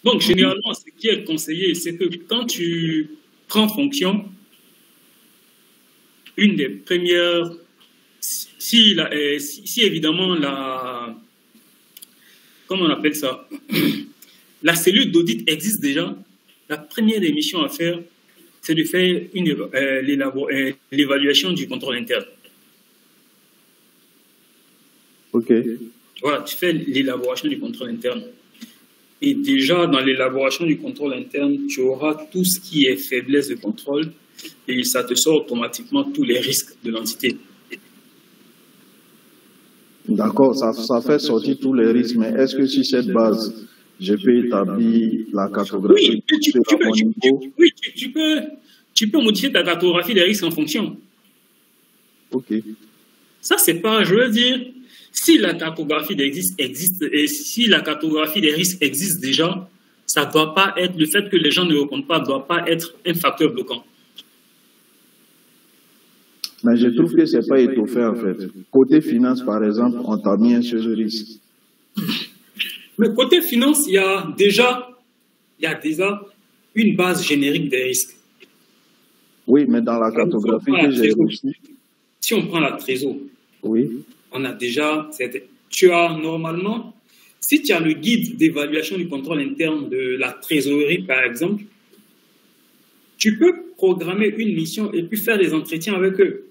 Donc, généralement, ce qui est conseillé, c'est que quand tu prends fonction, une des premières, si évidemment comment on appelle ça, la cellule d'audit existe déjà, la première émission à faire, c'est de faire l'évaluation du contrôle interne. OK. Voilà, tu fais l'élaboration du contrôle interne. Et déjà, dans l'élaboration du contrôle interne, tu auras tout ce qui est faiblesse de contrôle et ça te sort automatiquement tous les risques de l'entité. D'accord, ça fait sortir tous les risques, mais est-ce que sur cette base, je peux établir la cartographie? Oui, tu peux modifier ta cartographie des risques en fonction. OK. Ça, c'est pas, je veux dire, si la cartographie existe et si la cartographie des risques existe déjà, ça ne doit pas être, le fait que les gens ne répondent pas ne doit pas être un facteur bloquant. Mais je trouve que ce n'est pas étoffé en fait. Côté finance, par exemple, on t'a mis un seul risque. Mais côté finance, il y a déjà une base générique des risques. Oui, mais dans la cartographie que j'ai reçue. Si on prend la trésor, oui. On a déjà, tu as normalement, si tu as le guide d'évaluation du contrôle interne de la trésorerie, par exemple, tu peux programmer une mission et puis faire des entretiens avec eux.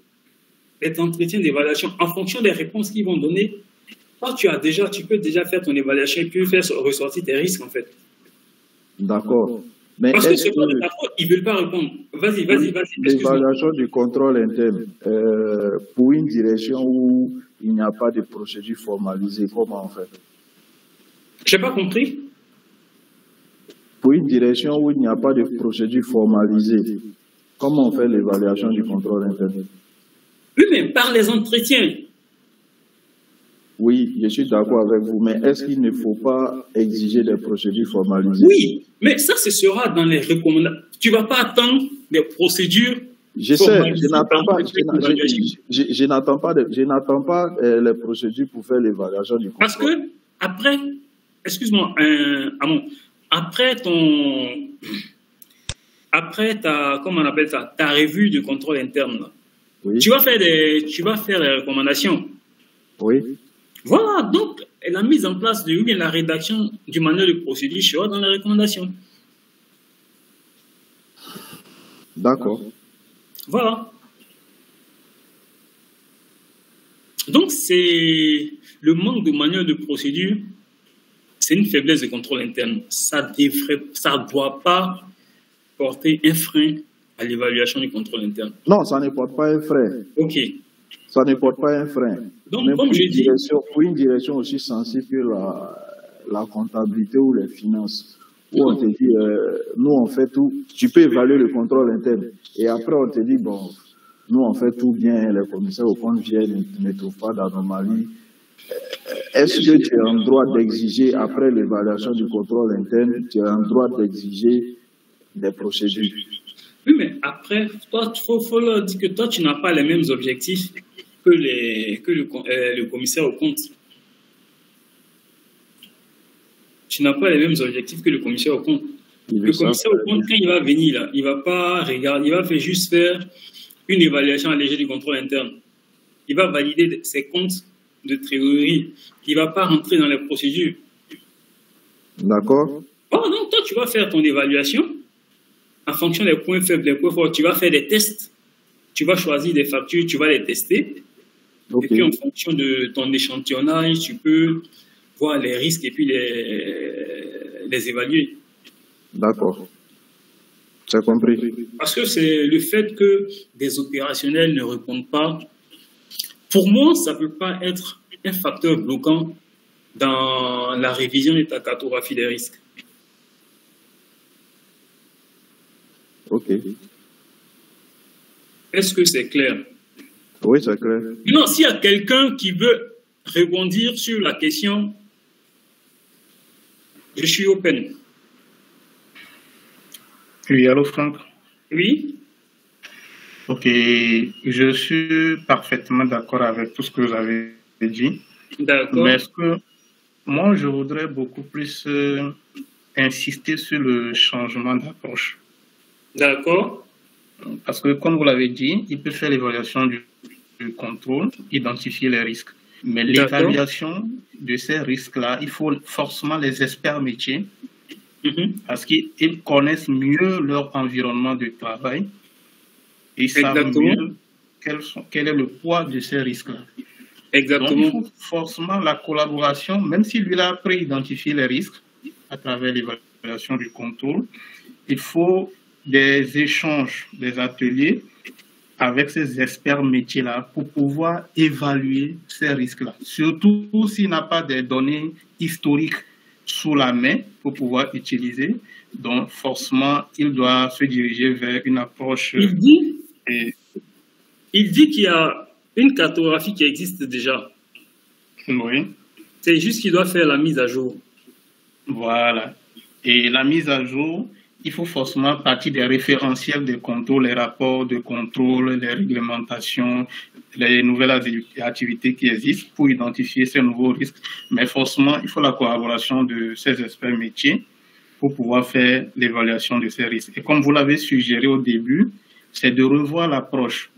Des entretiens d'évaluation en fonction des réponses qu'ils vont donner. Quand tu peux déjà faire ton évaluation et puis faire ressortir tes risques, en fait. D'accord. Mais parce que c'est pas de ta faute, ils ne veulent pas répondre. Vas-y. L'évaluation du contrôle interne, pour une direction où il n'y a pas de procédure formalisée, comment on fait? Je n'ai pas compris. Pour une direction où il n'y a pas de procédure formalisée, comment on fait l'évaluation du contrôle interne? Oui, mais par les entretiens. Oui, je suis d'accord avec vous, mais est-ce qu'il ne faut pas exiger des procédures formalisées? Oui, mais ça, ce sera dans les recommandations. Tu ne vas pas attendre des procédures. Je sais, je n'attends pas les procédures pour faire l'évaluation du contrôle. Parce que, après, excuse-moi, après comment on appelle ça, ta revue de contrôle interne, là, oui. tu vas faire des recommandations. Oui. Voilà, donc la mise en place ou bien la rédaction du manuel de procédure sera dans les recommandations. D'accord. Voilà. Donc, c'est le manque de manuel de procédure, c'est une faiblesse de contrôle interne. Ça ne doit pas porter un frein à l'évaluation du contrôle interne. Non, ça ne porte pas un frein. OK. Ça ne porte pas un frein. Donc, même comme je dis... Pour une direction aussi sensible que la comptabilité ou les finances, où on te dit, nous on fait tout, tu peux évaluer le contrôle interne. Et après on te dit, bon, nous on fait tout bien, les commissaires au compte viennent, ne trouvent pas d'anomalie. Est-ce que tu as un droit d'exiger, après l'évaluation du contrôle interne, tu as un droit d'exiger des procédures? Oui, mais après, toi, il faut leur dire que toi, tu n'as pas les mêmes objectifs que le commissaire au compte. Tu n'as pas les mêmes objectifs que le commissaire au compte. Le commissaire au compte, quand il va venir, là, il ne va pas regarder, il va juste faire une évaluation allégée du contrôle interne. Il va valider ses comptes de trésorerie. Il ne va pas rentrer dans les procédures. D'accord. Oh non, toi, tu vas faire ton évaluation. En fonction des points faibles, des points forts, tu vas faire des tests. Tu vas choisir des factures, tu vas les tester. Okay. Et puis, en fonction de ton échantillonnage, tu peux voir les risques et puis les évaluer. D'accord. J'ai compris. Parce que c'est le fait que des opérationnels ne répondent pas. Pour moi, ça ne peut pas être un facteur bloquant dans la révision de ta cartographie des risques. OK. Est-ce que c'est clair? Oui, c'est clair. Non, s'il y a quelqu'un qui veut rebondir sur la question, je suis open. Oui, allô Franck? Oui. Ok, je suis parfaitement d'accord avec tout ce que vous avez dit. D'accord. Mais est-ce que moi, je voudrais beaucoup plus insister sur le changement d'approche. D'accord. Parce que, comme vous l'avez dit, il peut faire l'évaluation du contrôle, identifier les risques. Mais l'évaluation de ces risques-là, il faut forcément les experts métiers parce qu'ils connaissent mieux leur environnement de travail et ils savent mieux quel est le poids de ces risques-là. Exactement. Donc, il faut forcément la collaboration, même si lui a pré-identifié les risques à travers l'évaluation du contrôle, il faut des échanges, des ateliers avec ces experts métiers-là pour pouvoir évaluer ces risques-là. Surtout s'il n'a pas des données historiques sous la main pour pouvoir utiliser. Donc, forcément, il doit se diriger vers une approche... Il dit qu'il y a une cartographie qui existe déjà. Oui. C'est juste qu'il doit faire la mise à jour. Voilà. Et la mise à jour, il faut forcément partir des référentiels de contrôle, les rapports de contrôle, les réglementations, les nouvelles activités qui existent pour identifier ces nouveaux risques. Mais forcément, il faut la collaboration de ces experts métiers pour pouvoir faire l'évaluation de ces risques. Et comme vous l'avez suggéré au début, c'est de revoir l'approche.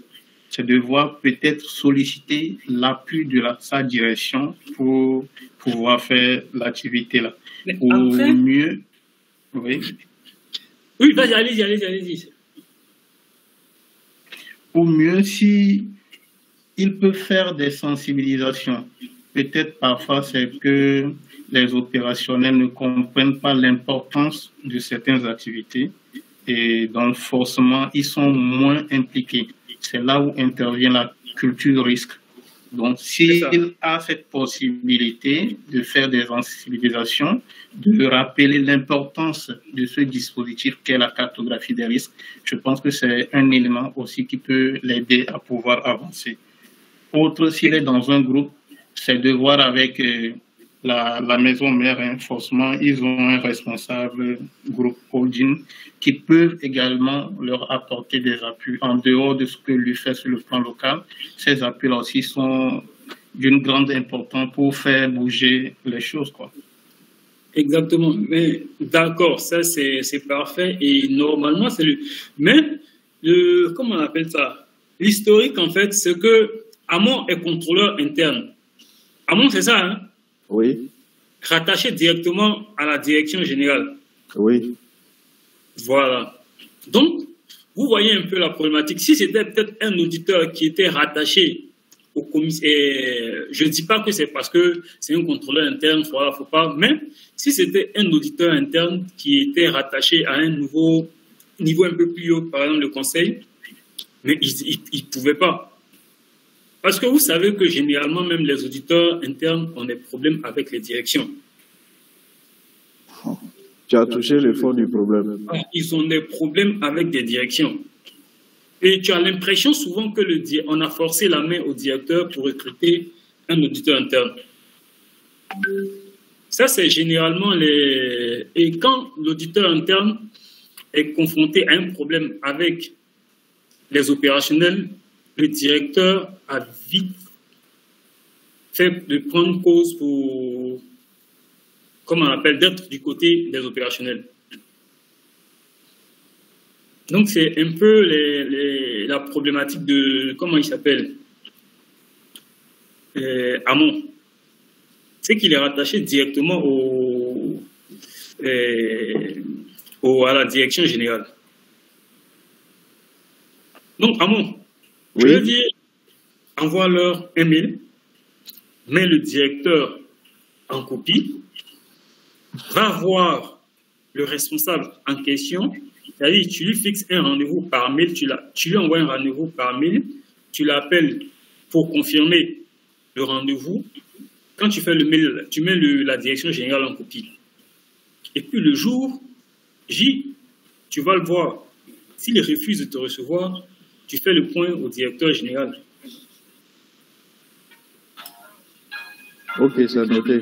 C'est de voir peut-être solliciter l'appui de sa direction pour pouvoir faire l'activité là. Ou mieux... Oui. Oui, vas-y, allez-y. Ou mieux, si il peut faire des sensibilisations. Peut-être parfois c'est que les opérationnels ne comprennent pas l'importance de certaines activités et donc forcément ils sont moins impliqués. C'est là où intervient la culture risque. Donc, s'il a cette possibilité de faire des sensibilisations, de rappeler l'importance de ce dispositif qu'est la cartographie des risques, je pense que c'est un élément aussi qui peut l'aider à pouvoir avancer. Autre, s'il est dans un groupe, c'est de voir avec la maison mère, hein, forcément, ils ont un responsable groupe holding qui peuvent également leur apporter des appuis en dehors de ce que lui fait sur le plan local. Ces appuis-là aussi sont d'une grande importance pour faire bouger les choses, quoi. Exactement. Mais d'accord, ça c'est parfait et normalement c'est le. Mais comment on appelle ça? L'historique en fait, c'est que Amon est contrôleur interne. Amon, c'est ça, hein? Oui. Rattaché directement à la direction générale. Oui. Voilà. Donc, vous voyez un peu la problématique. Si c'était peut-être un auditeur qui était rattaché au commissaire, je ne dis pas que c'est parce que c'est un contrôleur interne, voilà, faut pas, mais si c'était un auditeur interne qui était rattaché à un niveau un peu plus haut, par exemple le conseil, mais il ne pouvait pas. Parce que vous savez que généralement, même les auditeurs internes ont des problèmes avec les directions. Tu as touché le fond du problème. Ils ont des problèmes avec des directions. Et tu as l'impression souvent que on a forcé la main au directeur pour recruter un auditeur interne. Ça, c'est généralement les... Et quand l'auditeur interne est confronté à un problème avec les opérationnels, le directeur a vite fait de prendre cause pour, comme on appelle, d'être du côté des opérationnels. Donc, c'est un peu la problématique de, comment il s'appelle, Amon. C'est qu'il est rattaché directement à la direction générale. Donc, Amon, je veux dire, envoie-leur un mail, mets le directeur en copie, va voir le responsable en question, c'est-à-dire tu lui fixes un rendez-vous par mail, tu lui envoies un rendez-vous par mail, tu l'appelles pour confirmer le rendez-vous. Quand tu fais le mail, tu mets la direction générale en copie. Et puis le jour J, tu vas le voir. S'il refuse de te recevoir, tu fais le point au directeur général. Ok, c'est noté.